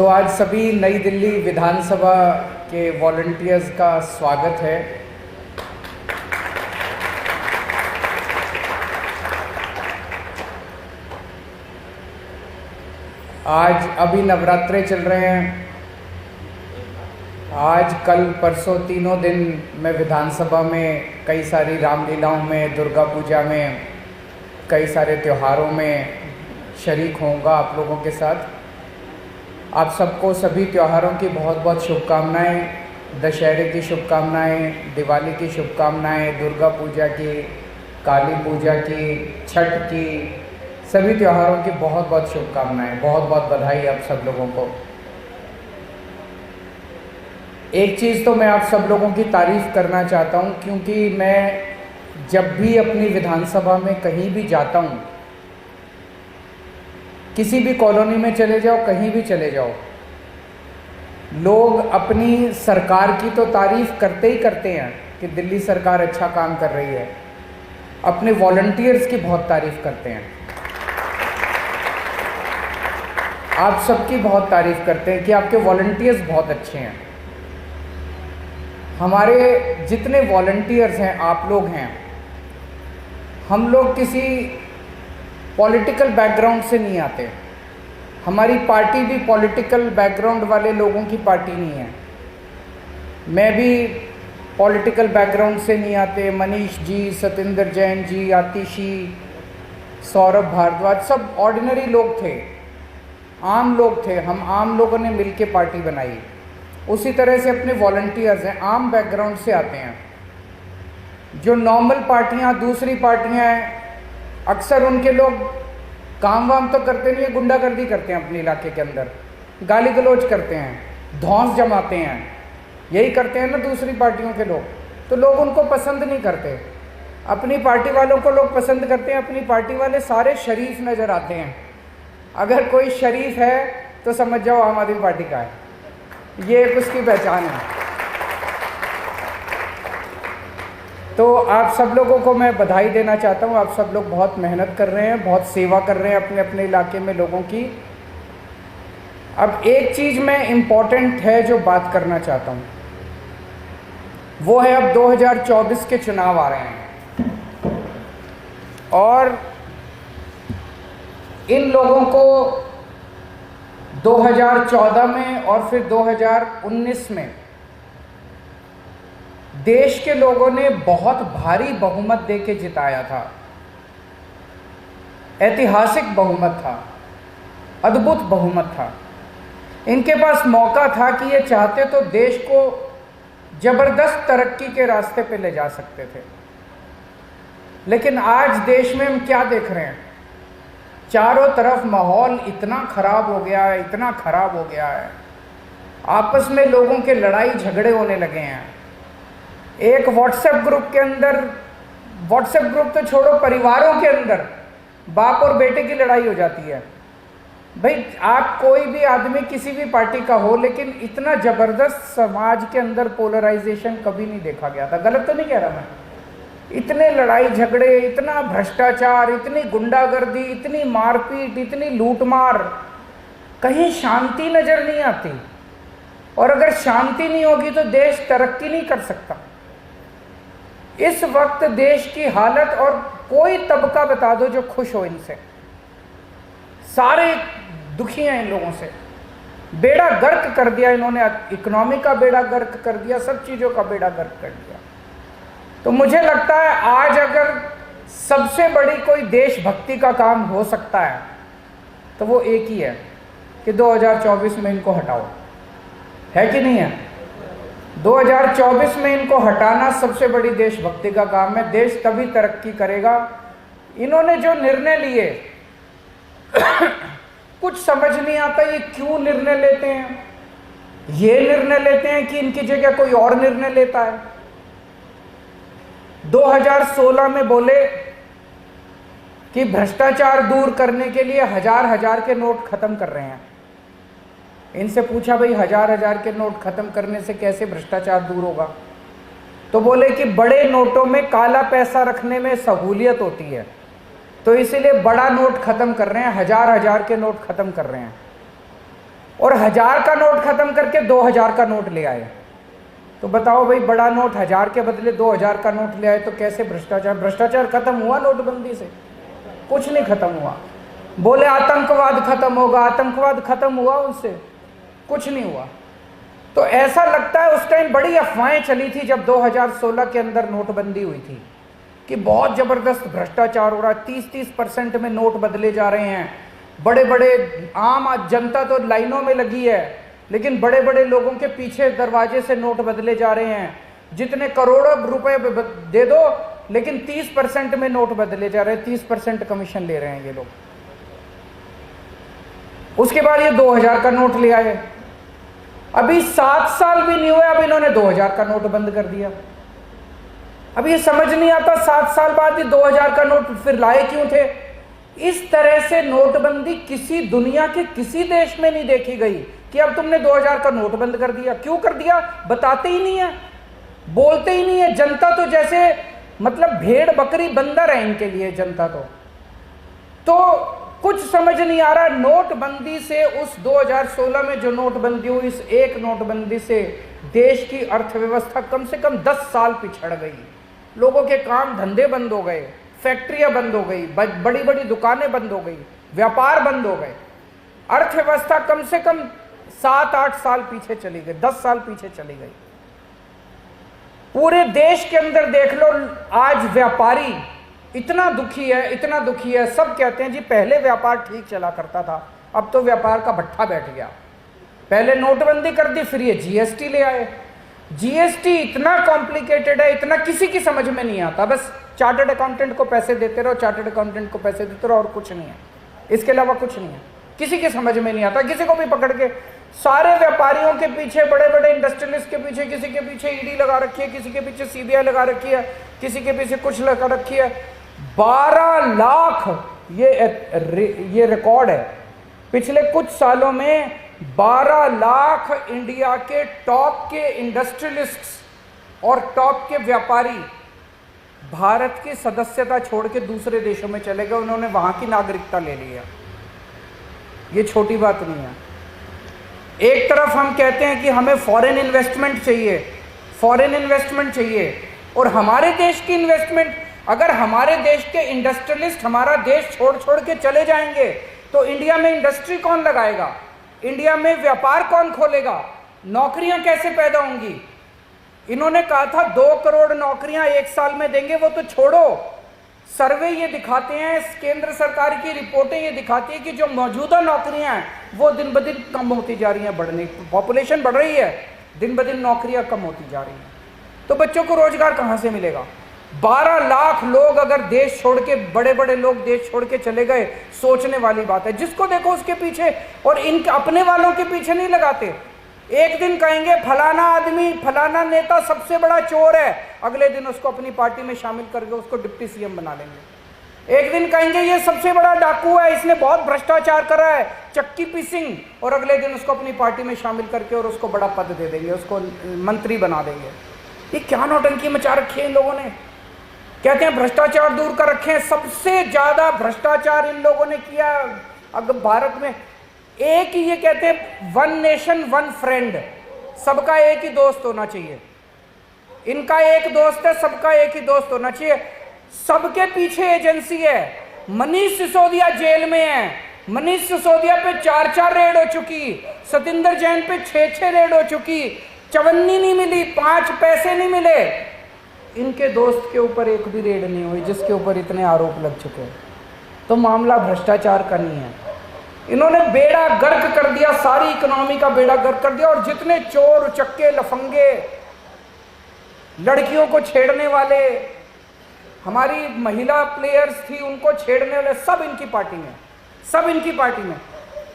आज सभी नई दिल्ली विधानसभा के वॉलंटियर्स का स्वागत है। आज अभी नवरात्रे चल रहे हैं। आज कल परसों तीनों दिन मैं विधानसभा में कई सारी रामलीलाओं में, दुर्गा पूजा में, कई सारे त्योहारों में शरीक होऊंगा आप लोगों के साथ। आप सबको सभी त्योहारों की बहुत बहुत शुभकामनाएं। दशहरे की शुभकामनाएं, दिवाली की शुभकामनाएं, दुर्गा पूजा की, काली पूजा की, छठ की, सभी त्योहारों की बहुत बहुत शुभकामनाएं। बहुत बहुत बधाई आप सब लोगों को। एक चीज़ तो मैं आप सब लोगों की तारीफ़ करना चाहता हूं, क्योंकि मैं जब भी अपनी विधानसभा में कहीं भी जाता हूं, किसी भी कॉलोनी में चले जाओ, कहीं भी चले जाओ, लोग अपनी सरकार की तो तारीफ़ करते ही करते हैं कि दिल्ली सरकार अच्छा काम कर रही है। अपने वॉलंटियर्स की बहुत तारीफ़ करते हैं। आप सबकी बहुत तारीफ़ करते हैं कि आपके वॉलंटियर्स बहुत अच्छे हैं। हमारे जितने वॉलंटियर्स हैं, आप लोग हैं, हम लोग किसी पॉलिटिकल बैकग्राउंड से नहीं आते। हमारी पार्टी भी पॉलिटिकल बैकग्राउंड वाले लोगों की पार्टी नहीं है। मैं भी पॉलिटिकल बैकग्राउंड से नहीं आते। मनीष जी, सतेंद्र जैन जी, आतिशी, सौरभ भारद्वाज, सब ऑर्डिनरी लोग थे, आम लोग थे। हम आम लोगों ने मिलके पार्टी बनाई। उसी तरह से अपने वॉलंटियर्स हैं, आम बैकग्राउंड से आते हैं। जो नॉर्मल पार्टियां, दूसरी पार्टियां हैं, अक्सर उनके लोग काम वाम तो करते नहीं है, गुंडागर्दी करते हैं अपने इलाके के अंदर, गाली गलौज करते हैं, धौंस जमाते हैं, यही करते हैं ना दूसरी पार्टियों के लोग। तो लोग उनको पसंद नहीं करते। अपनी पार्टी वालों को लोग पसंद करते हैं। अपनी पार्टी वाले सारे शरीफ नज़र आते हैं। अगर कोई शरीफ है तो समझ जाओ आम आदमी पार्टी का है। ये एक उसकी पहचान है। तो आप सब लोगों को मैं बधाई देना चाहता हूँ। आप सब लोग बहुत मेहनत कर रहे हैं, बहुत सेवा कर रहे हैं अपने अपने इलाके में लोगों की। अब एक चीज़ मैं इम्पॉर्टेंट है जो बात करना चाहता हूँ, वो है अब 2024 के चुनाव आ रहे हैं और इन लोगों को 2014 में और फिर 2019 में देश के लोगों ने बहुत भारी बहुमत देके जिताया था। ऐतिहासिक बहुमत था, अद्भुत बहुमत था। इनके पास मौका था कि ये चाहते तो देश को जबरदस्त तरक्की के रास्ते पे ले जा सकते थे। लेकिन आज देश में हम क्या देख रहे हैं? चारों तरफ माहौल इतना खराब हो गया है, इतना खराब हो गया है। आपस में लोगों के लड़ाई झगड़े होने लगे हैं। एक व्हाट्सएप ग्रुप के अंदर, व्हाट्सएप ग्रुप तो छोड़ो, परिवारों के अंदर बाप और बेटे की लड़ाई हो जाती है। भाई, आप कोई भी आदमी किसी भी पार्टी का हो, लेकिन इतना ज़बरदस्त समाज के अंदर पोलराइजेशन कभी नहीं देखा गया था। गलत तो नहीं कह रहा मैं? इतने लड़ाई झगड़े, इतना भ्रष्टाचार, इतनी गुंडागर्दी, इतनी मारपीट, इतनी लूटमार, कहीं शांति नज़र नहीं आती। और अगर शांति नहीं होगी तो देश तरक्की नहीं कर सकता। इस वक्त देश की हालत, और कोई तबका बता दो जो खुश हो इनसे, सारे दुखी हैं इन लोगों से। बेड़ा गर्क कर दिया इन्होंने, इकोनॉमी का बेड़ा गर्क कर दिया, सब चीज़ों का बेड़ा गर्क कर दिया। तो मुझे लगता है आज अगर सबसे बड़ी कोई देशभक्ति का काम हो सकता है तो वो एक ही है कि 2024 में इनको हटाओ। है कि नहीं है? 2024 में इनको हटाना सबसे बड़ी देशभक्ति का काम है। देश तभी तरक्की करेगा। इन्होंने जो निर्णय लिए कुछ समझ नहीं आता, ये क्यों निर्णय लेते हैं। ये निर्णय लेते हैं कि इनकी जगह कोई और निर्णय लेता है। 2016 में बोले कि भ्रष्टाचार दूर करने के लिए हजार हजार के नोट खत्म कर रहे हैं। इनसे पूछा, भाई हजार हजार के नोट खत्म करने से कैसे भ्रष्टाचार दूर होगा? तो बोले कि बड़े नोटों में काला पैसा रखने में सहूलियत होती है, तो इसीलिए बड़ा नोट खत्म कर रहे हैं, हजार हजार के नोट खत्म कर रहे हैं। और 1000 का नोट खत्म करके 2000 का नोट ले आए। तो बताओ भाई, बड़ा नोट 1000 के बदले 2000 का नोट ले आए तो कैसे भ्रष्टाचार? भ्रष्टाचार खत्म हुआ नोटबंदी से? कुछ नहीं खत्म हुआ। बोले आतंकवाद खत्म होगा, आतंकवाद खत्म हुआ उनसे? कुछ नहीं हुआ। तो ऐसा लगता है उस टाइम बड़ी अफवाहें चली थी जब 2016 के अंदर नोटबंदी हुई थी कि बहुत जबरदस्त भ्रष्टाचार हो रहा है, 30-30% में नोट बदले जा रहे हैं, बड़े बड़े आम जनता तो लाइनों में लगी है, लेकिन बड़े बड़े लोगों के पीछे दरवाजे से नोट बदले जा रहे हैं, जितने करोड़ों रुपए दे दो लेकिन 30% में नोट बदले जा रहे हैं, 30% कमीशन ले रहे हैं ये लोग। उसके बाद ये 2000 का नोट ले आए। अभी 7 साल भी नहीं हुए, अब इन्होंने 2000 का नोट बंद कर दिया। अब ये समझ नहीं आता 7 साल बाद ही 2000 का नोट फिर लाए क्यों थे? इस तरह से नोटबंदी किसी दुनिया के किसी देश में नहीं देखी गई कि अब तुमने 2000 का नोट बंद कर दिया। क्यों कर दिया? बताते ही नहीं है, बोलते ही नहीं है। जनता तो जैसे मतलब भेड़ बकरी बंदर है इनके लिए जनता तो कुछ समझ नहीं आ रहा। नोटबंदी से उस 2016 में जो नोटबंदी हुई, इस एक नोटबंदी से देश की अर्थव्यवस्था कम से कम 10 साल पिछड़ गई। लोगों के काम धंधे बंद हो गए, फैक्ट्रियां बंद हो गई, बड़ी बड़ी दुकानें बंद हो गई, व्यापार बंद हो गए। अर्थव्यवस्था कम से कम 7-8 साल पीछे चली गई, 10 साल पीछे चली गई। पूरे देश के अंदर देख लो, आज व्यापारी इतना दुखी है, इतना दुखी है। सब कहते हैं जी पहले व्यापार ठीक चला करता था, अब तो व्यापार का भट्ठा बैठ गया। पहले नोटबंदी कर दी, फिर ये जीएसटी ले आए। जीएसटी इतना कॉम्प्लिकेटेड है, इतना किसी की समझ में नहीं आता। बस चार्टर्ड अकाउंटेंट को पैसे देते रहो, चार्टर्ड अकाउंटेंट को पैसे देते रहो, और कुछ नहीं है, इसके अलावा कुछ नहीं है। किसी की समझ में नहीं आता। किसी को भी पकड़ के, सारे व्यापारियों के पीछे, बड़े बड़े इंडस्ट्रियलिस्ट के पीछे, किसी के पीछे ईडी लगा रखी है, किसी के पीछे सीबीआई लगा रखी है, किसी के पीछे कुछ लगा रखी है। 12 लाख ये रिकॉर्ड है। पिछले कुछ सालों में 12 लाख इंडिया के टॉप के इंडस्ट्रियलिस्ट्स और टॉप के व्यापारी भारत की सदस्यता छोड़ के दूसरे देशों में चले गए। उन्होंने वहां की नागरिकता ले ली है। ये छोटी बात नहीं है। एक तरफ हम कहते हैं कि हमें फॉरेन इन्वेस्टमेंट चाहिए, फॉरेन इन्वेस्टमेंट चाहिए, और हमारे देश की इन्वेस्टमेंट, अगर हमारे देश के इंडस्ट्रियलिस्ट हमारा देश छोड़ छोड़ के चले जाएंगे तो इंडिया में इंडस्ट्री कौन लगाएगा? इंडिया में व्यापार कौन खोलेगा? नौकरियां कैसे पैदा होंगी? इन्होंने कहा था 2 करोड़ नौकरियां 1 साल में देंगे, वो तो छोड़ो। सर्वे ये दिखाते हैं, केंद्र सरकार की रिपोर्टें ये दिखाती है कि जो मौजूदा नौकरियां हैं वो दिन ब दिन कम होती जा रही हैं। बढ़ने, पॉपुलेशन बढ़ रही है, दिन ब दिन नौकरियां कम होती जा रही हैं। तो बच्चों को रोजगार कहां से मिलेगा? 12 लाख लोग अगर देश छोड़ के, बड़े बड़े लोग देश छोड़ के चले गए, सोचने वाली बात है। जिसको देखो उसके पीछे, और इन अपने वालों के पीछे नहीं लगाते। एक दिन कहेंगे फलाना आदमी, फलाना नेता सबसे बड़ा चोर है, अगले दिन उसको अपनी पार्टी में शामिल करके उसको डिप्टी सीएम बना लेंगे। एक दिन कहेंगे ये सबसे बड़ा डाकू है, इसने बहुत भ्रष्टाचार करा है, चक्की पीसिंग, और अगले दिन उसको अपनी पार्टी में शामिल करके और उसको बड़ा पद दे देंगे, उसको मंत्री बना देंगे। ये क्या नौटंकी मचा रखी है इन लोगों ने। कहते हैं भ्रष्टाचार दूर कर रखे हैं। सबसे ज्यादा भ्रष्टाचार इन लोगों ने किया अगर भारत में। एक ही ये कहते हैं 1 नेशन 1 फ्रेंड, सबका एक ही दोस्त होना चाहिए। इनका एक दोस्त है, सबका एक ही दोस्त होना चाहिए। सबके पीछे एजेंसी है। मनीष सिसोदिया जेल में है, मनीष सिसोदिया पे 4-4 रेड हो चुकी, सतिंदर जैन पे 6-6 रेड हो चुकी, चवन्नी नहीं मिली, 5 पैसे नहीं मिले। इनके दोस्त के ऊपर एक भी रेड नहीं हुई जिसके ऊपर इतने आरोप लग चुके हैं। तो मामला भ्रष्टाचार का नहीं है। इन्होंने बेड़ा गर्क कर दिया, सारी इकोनॉमी का बेड़ा गर्क कर दिया। और जितने चोर चक्के लफंगे, लड़कियों को छेड़ने वाले, हमारी महिला प्लेयर्स थी उनको छेड़ने वाले, सब इनकी पार्टी में, सब इनकी पार्टी में।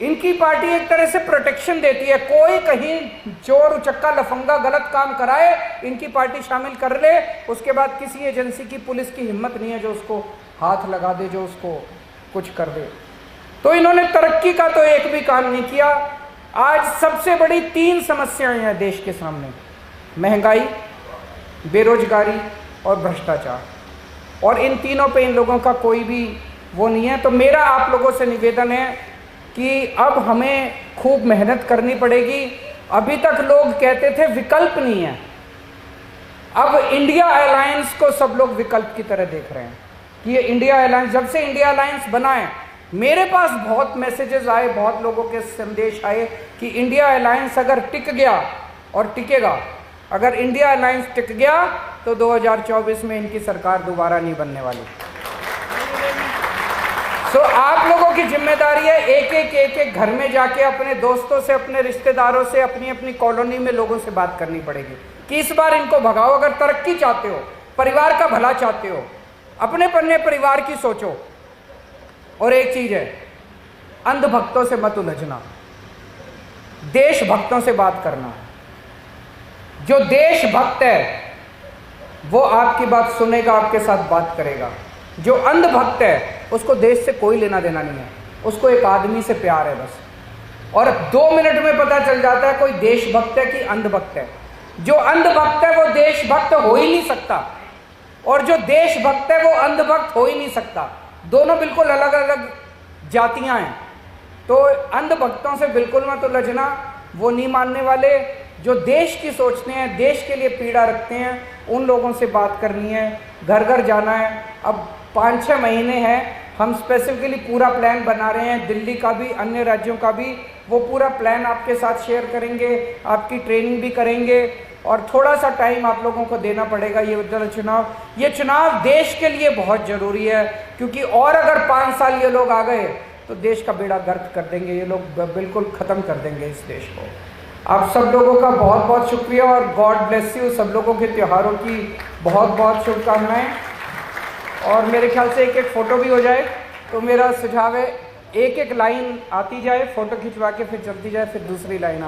इनकी पार्टी एक तरह से प्रोटेक्शन देती है। कोई कहीं चोर उचक्का लफंगा गलत काम कराए, इनकी पार्टी शामिल कर ले, उसके बाद किसी एजेंसी की, पुलिस की हिम्मत नहीं है जो उसको हाथ लगा दे, जो उसको कुछ कर दे। तो इन्होंने तरक्की का तो एक भी काम नहीं किया। आज सबसे बड़ी 3 समस्याएं हैं देश के सामने: महंगाई, बेरोजगारी और भ्रष्टाचार। और इन तीनों पे इन लोगों का कोई भी वो नहीं है। तो मेरा आप लोगों से निवेदन है कि अब हमें खूब मेहनत करनी पड़ेगी। अभी तक लोग कहते थे विकल्प नहीं है, अब इंडिया अलायंस को सब लोग विकल्प की तरह देख रहे हैं कि ये इंडिया अलायंस, जब से इंडिया अलायंस बना है, मेरे पास बहुत मैसेजेस आए, बहुत लोगों के संदेश आए कि इंडिया अलायंस अगर टिक गया और टिकेगा, अगर इंडिया अलायंस टिक गया तो 2024 में इनकी सरकार दोबारा नहीं बनने वाली। तो आप लोगों की जिम्मेदारी है एक एक घर में जाके अपने दोस्तों से, अपने रिश्तेदारों से, अपनी अपनी कॉलोनी में लोगों से बात करनी पड़ेगी कि इस बार इनको भगाओ। अगर तरक्की चाहते हो, परिवार का भला चाहते हो, अपने परिवार की सोचो। और एक चीज है, अंधभक्तों से मत उलझना, देशभक्तों से बात करना। जो देशभक्त है वो आपकी बात सुनेगा, आपके साथ बात करेगा। जो अंधभक्त है उसको देश से कोई लेना देना नहीं है, उसको एक आदमी से प्यार है बस। और 2 मिनट में पता चल जाता है कोई देशभक्त है कि अंधभक्त है। जो अंधभक्त है वो देशभक्त हो ही नहीं सकता, और जो देशभक्त है वो अंधभक्त हो ही नहीं सकता। दोनों बिल्कुल अलग अलग जातियां हैं। तो अंधभक्तों से बिल्कुल मत उलझना, वो नहीं मानने वाले। जो देश की सोचते हैं, देश के लिए पीड़ा रखते हैं, उन लोगों से बात करनी है, घर घर जाना है। अब 5-6 महीने हैं, हम स्पेसिफिकली पूरा प्लान बना रहे हैं, दिल्ली का भी, अन्य राज्यों का भी। वो पूरा प्लान आपके साथ शेयर करेंगे, आपकी ट्रेनिंग भी करेंगे, और थोड़ा सा टाइम आप लोगों को देना पड़ेगा। ये चुनाव देश के लिए बहुत ज़रूरी है, क्योंकि और अगर 5 साल ये लोग आ गए तो देश का बेड़ा गर्क कर देंगे, ये लोग बिल्कुल ख़त्म कर देंगे इस देश को। आप सब लोगों का बहुत बहुत शुक्रिया, और गॉड ब्लेस यू। सब लोगों के त्योहारों की बहुत बहुत शुभकामनाएं। और मेरे ख्याल से एक फ़ोटो भी हो जाए, तो मेरा सुझाव है एक लाइन आती जाए, फ़ोटो खिंचवा के फिर चलती जाए, फिर दूसरी लाइन